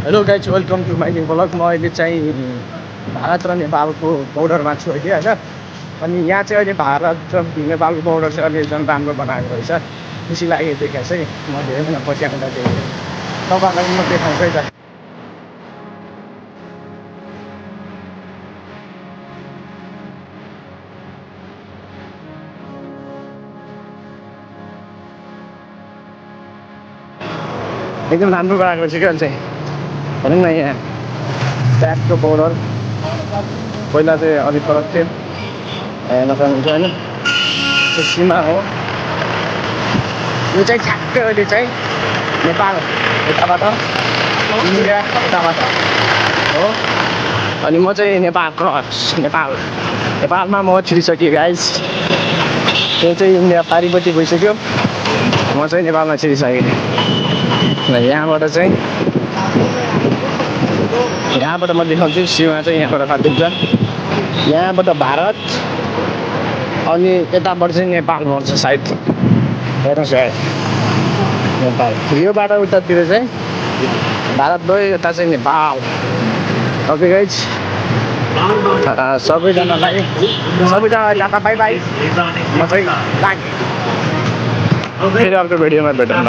Hello guys welcome to my new blog. म अहिले चाहिँ भारत र नेपालको बोर्डरमा छु होइन होइन। अनि यहाँ चाहिँ अहिले भारत र नेपालको बोर्डर चाहिँ अलि एकदम राम्रो बनाएको रहेछ, खुसी लाग्यो देखेर चाहिँ। म धेरै महिना पछि आउँदा देखेँ, तपाईँहरूलाई म देखाउँछु है त। एकदम राम्रो बनाएको रहेछ क्या चाहिँ, भनौँ न। यहाँ ट्यागको बोर्डर पहिला चाहिँ अलिक फरक थियो, हेर्न सक्नुहुन्छ होइन। त्यो सीमा हो, यो चाहिँ ठ्याक्कै अहिले चाहिँ नेपाल यताबाट, इन्डिया यताबाट हो। अनि म चाहिँ नेपालमा म छिरिसकेँ गाइस। त्यो चाहिँ इन्डिया पारिपट्टि गइसक्यो, म चाहिँ नेपालमा छिरिसकेँ। यहाँबाट म देखाउँछु सीमा चाहिँ यहाँबाट काटिन्छ, यहाँबाट भारत अनि यताबाट चाहिँ नेपाल पर्छ सायद। हेर्नुहोस् है, नेपाल यो बाटो उतातिर चाहिँ भारत गयो, यता चाहिँ नेपाल। ओके गाइज, सबैजनालाई टाटा बाई बाई। म चाहिँ लागेँ, फेरि अर्को भिडियोमा भेटौँ न।